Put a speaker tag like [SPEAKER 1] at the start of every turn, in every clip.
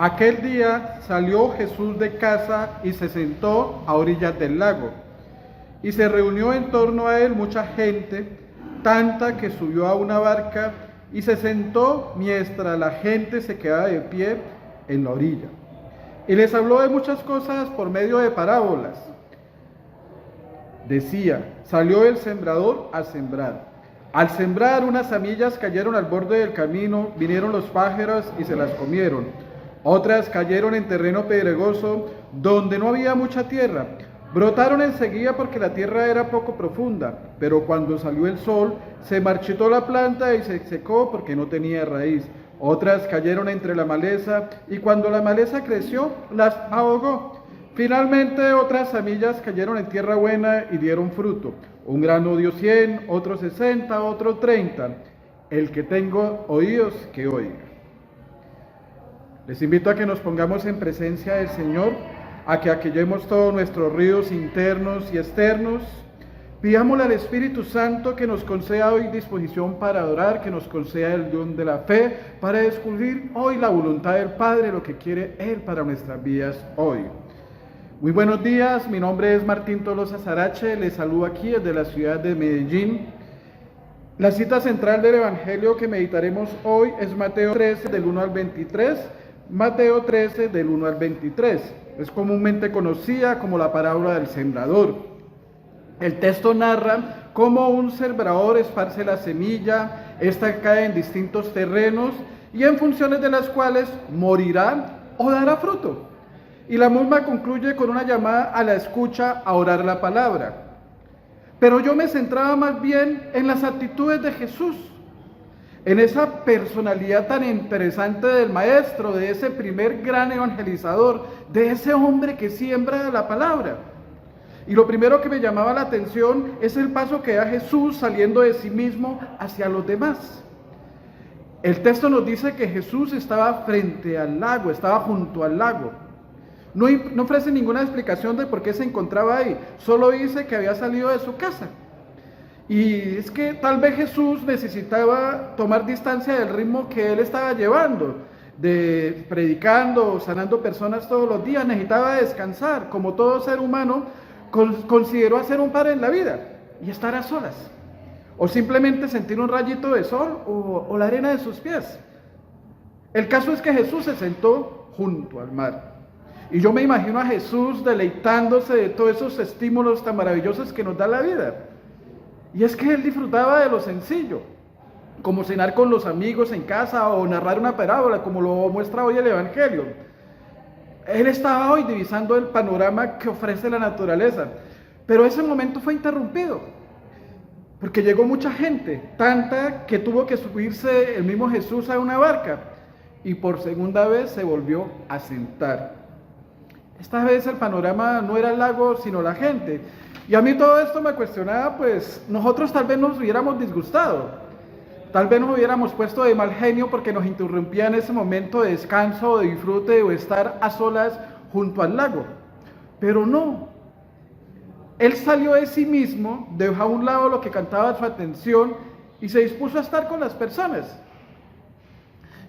[SPEAKER 1] Aquel día salió Jesús de casa y se sentó a orillas del lago. Y se reunió en torno a él mucha gente, tanta que subió a una barca y se sentó mientras la gente se quedaba de pie en la orilla. Y les habló de muchas cosas por medio de parábolas. Decía: salió el sembrador a sembrar. Al sembrar, unas semillas cayeron al borde del camino, vinieron los pájaros y se las comieron. Otras cayeron en terreno pedregoso, donde no había mucha tierra. Brotaron enseguida porque la tierra era poco profunda, pero cuando salió el sol, se marchitó la planta y se secó porque no tenía raíz. Otras cayeron entre la maleza, y cuando la maleza creció, las ahogó. Finalmente, otras semillas cayeron en tierra buena y dieron fruto. Un grano dio 100, otro 60, otro 30. El que tenga oídos, que oiga. Les invito a que nos pongamos en presencia del Señor, a que aquellemos todos nuestros ríos internos y externos. Pidámosle al Espíritu Santo que nos conceda hoy disposición para adorar, que nos conceda el don de la fe, para descubrir hoy la voluntad del Padre, lo que quiere Él para nuestras vidas hoy. Muy buenos días, mi nombre es Martín Tolosa Sarache, les saludo aquí desde la ciudad de Medellín. La cita central del Evangelio que meditaremos hoy es Mateo 13, del 1 al 23, Mateo 13, del 1 al 23. Es comúnmente conocida como la parábola del sembrador. El texto narra cómo un sembrador esparce la semilla, esta cae en distintos terrenos y en funciones de las cuales morirá o dará fruto. Y la misma concluye con una llamada a la escucha a orar la palabra. Pero yo me centraba más bien en las actitudes de Jesús, en esa personalidad tan interesante del maestro, de ese primer gran evangelizador, de ese hombre que siembra la palabra. Y lo primero que me llamaba la atención es el paso que da Jesús saliendo de sí mismo hacia los demás. El texto nos dice que Jesús estaba frente al lago, estaba junto al lago. No ofrece ninguna explicación de por qué se encontraba ahí, solo dice que había salido de su casa. Y es que tal vez Jesús necesitaba tomar distancia del ritmo que él estaba llevando, de predicando, sanando personas todos los días, necesitaba descansar, como todo ser humano consideró hacer un par en la vida, y estar a solas, o simplemente sentir un rayito de sol o la arena de sus pies. El caso es que Jesús se sentó junto al mar. Y yo me imagino a Jesús deleitándose de todos esos estímulos tan maravillosos que nos da la vida. Y es que él disfrutaba de lo sencillo, como cenar con los amigos en casa o narrar una parábola, como lo muestra hoy el Evangelio. Él estaba hoy divisando el panorama que ofrece la naturaleza, pero ese momento fue interrumpido, porque llegó mucha gente, tanta que tuvo que subirse el mismo Jesús a una barca, y por segunda vez se volvió a sentar. Esta vez el panorama no era el lago, sino la gente. Y a mí todo esto me cuestionaba, pues nosotros tal vez nos hubiéramos disgustado, tal vez nos hubiéramos puesto de mal genio porque nos interrumpía en ese momento de descanso, de disfrute o estar a solas junto al lago. Pero no, él salió de sí mismo, dejó a un lado lo que cantaba su atención y se dispuso a estar con las personas.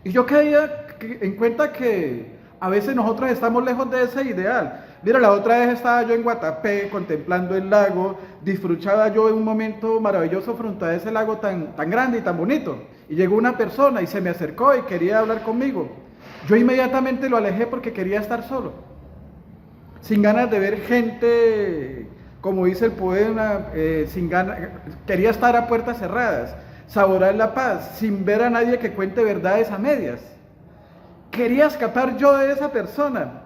[SPEAKER 1] Y yo caía en cuenta que a veces nosotros estamos lejos de ese ideal. Mira, la otra vez estaba yo en Guatapé contemplando el lago, disfrutaba yo de un momento maravilloso frente a ese lago tan grande y tan bonito. Y llegó una persona y se me acercó y quería hablar conmigo. Yo inmediatamente lo alejé porque quería estar solo, sin ganas de ver gente, como dice el poema, quería estar a puertas cerradas, saborear la paz, sin ver a nadie que cuente verdades a medias. Quería escapar yo de esa persona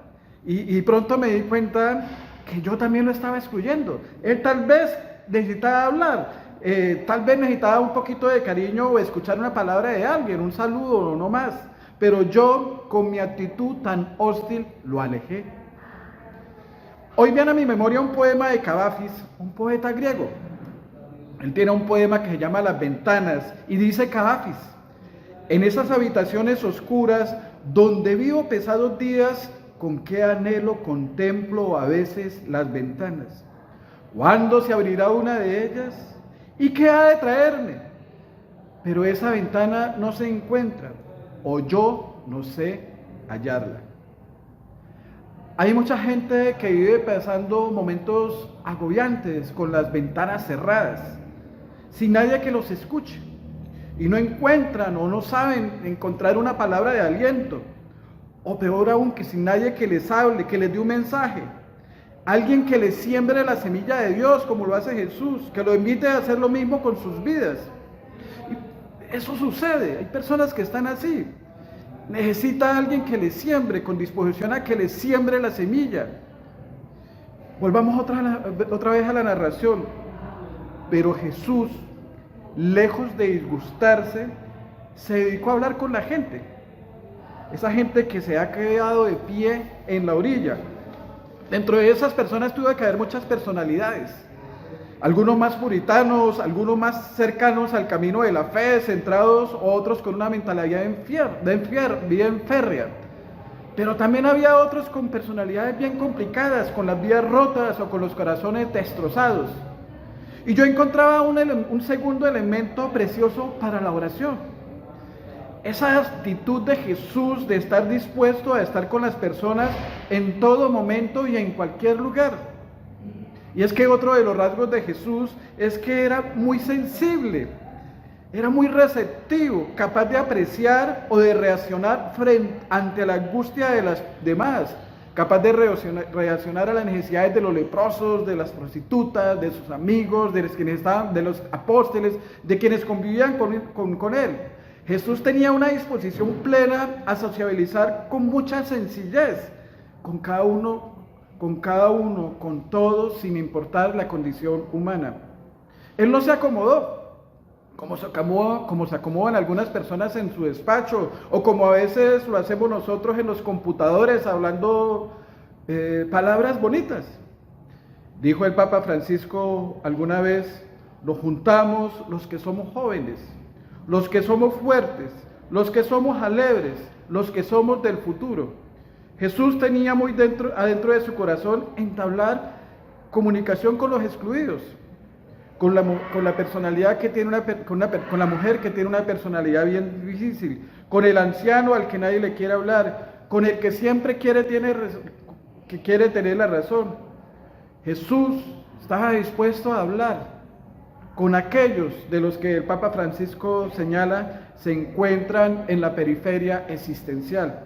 [SPEAKER 1] y pronto me di cuenta que yo también lo estaba excluyendo. Él tal vez necesitaba hablar, tal vez necesitaba un poquito de cariño o escuchar una palabra de alguien, un saludo o no más, pero yo con mi actitud tan hostil lo alejé. Hoy viene a mi memoria un poema de Cavafis, un poeta griego. Él tiene un poema que se llama Las Ventanas y dice Cavafis: en esas habitaciones oscuras donde vivo pesados días, con qué anhelo contemplo a veces las ventanas. ¿Cuándo se abrirá una de ellas? ¿Y qué ha de traerme? Pero esa ventana no se encuentra, o yo no sé hallarla. Hay mucha gente que vive pasando momentos agobiantes con las ventanas cerradas, sin nadie que los escuche, y no encuentran o no saben encontrar una palabra de aliento, o peor aún, que sin nadie que les hable, que les dé un mensaje, alguien que les siembre la semilla de Dios como lo hace Jesús, que lo invite a hacer lo mismo con sus vidas. Y eso sucede, hay personas que están así. Necesita alguien que les siembre, con disposición a que les siembre la semilla. Volvamos otra vez a la narración. Pero Jesús, lejos de disgustarse, se dedicó a hablar con la gente. Esa gente que se ha quedado de pie en la orilla. Dentro de esas personas tuvo que haber muchas personalidades. Algunos más puritanos, algunos más cercanos al camino de la fe, centrados, otros con una mentalidad bien férrea. Pero también había otros con personalidades bien complicadas, con las vías rotas o con los corazones destrozados. Y yo encontraba un segundo elemento precioso para la oración. Esa actitud de Jesús de estar dispuesto a estar con las personas en todo momento y en cualquier lugar. Y es que otro de los rasgos de Jesús es que era muy sensible, era muy receptivo, capaz de apreciar o de reaccionar ante la angustia de las demás, capaz de reaccionar a las necesidades de los leprosos, de las prostitutas, de sus amigos, de los apóstoles, de quienes convivían con él. Jesús tenía una disposición plena a sociabilizar con mucha sencillez, con cada uno, con todos, sin importar la condición humana. Él no se acomodó, como se acomodan algunas personas en su despacho, o como a veces lo hacemos nosotros en los computadores, hablando palabras bonitas. Dijo el Papa Francisco alguna vez: nos juntamos los que somos jóvenes, los que somos fuertes, los que somos alegres, los que somos del futuro. Jesús tenía muy adentro de su corazón entablar comunicación con los excluidos, con la personalidad que tiene con la mujer que tiene una personalidad bien difícil, con el anciano al que nadie le quiere hablar, con el que siempre quiere tener la razón. Jesús estaba dispuesto a hablar con aquellos de los que el Papa Francisco señala se encuentran en la periferia existencial.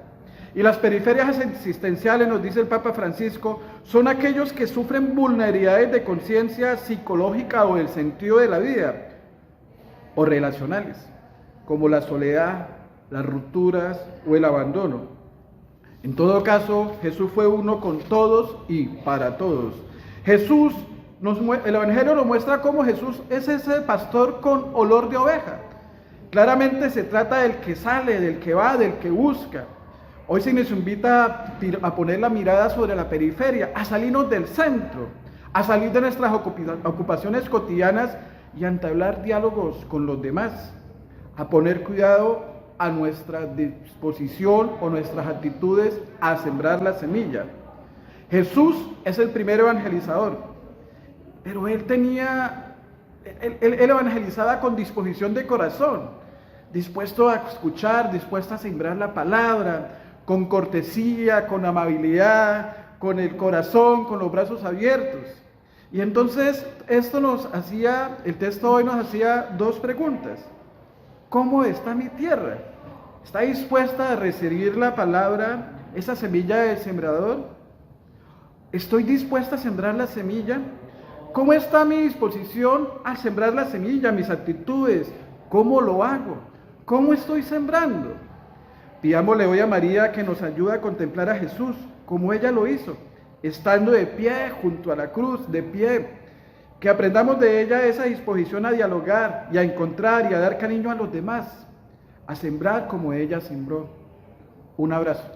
[SPEAKER 1] Y las periferias existenciales, nos dice el Papa Francisco, son aquellos que sufren vulnerabilidades de conciencia psicológica o del sentido de la vida, o relacionales, como la soledad, las rupturas o el abandono. En todo caso, Jesús fue uno con todos y para todos. El Evangelio nos muestra cómo Jesús es ese pastor con olor de oveja. Claramente se trata del que sale, del que va, del que busca. Hoy se nos invita a poner la mirada sobre la periferia, a salirnos del centro, a salir de nuestras ocupaciones cotidianas y a entablar diálogos con los demás, a poner cuidado a nuestra disposición o nuestras actitudes a sembrar la semilla. Jesús es el primer evangelizador, pero él evangelizaba con disposición de corazón, dispuesto a escuchar, dispuesto a sembrar la palabra, con cortesía, con amabilidad, con el corazón, con los brazos abiertos. Y entonces el texto hoy nos hacía dos preguntas. ¿Cómo está mi tierra? ¿Está dispuesta a recibir la palabra, esa semilla del sembrador? ¿Estoy dispuesta a sembrar la semilla? ¿Cómo está mi disposición a sembrar la semilla, mis actitudes? ¿Cómo lo hago? ¿Cómo estoy sembrando? Pidámosle hoy a María que nos ayude a contemplar a Jesús como ella lo hizo, estando de pie junto a la cruz, de pie. Que aprendamos de ella esa disposición a dialogar y a encontrar y a dar cariño a los demás, a sembrar como ella sembró. Un abrazo.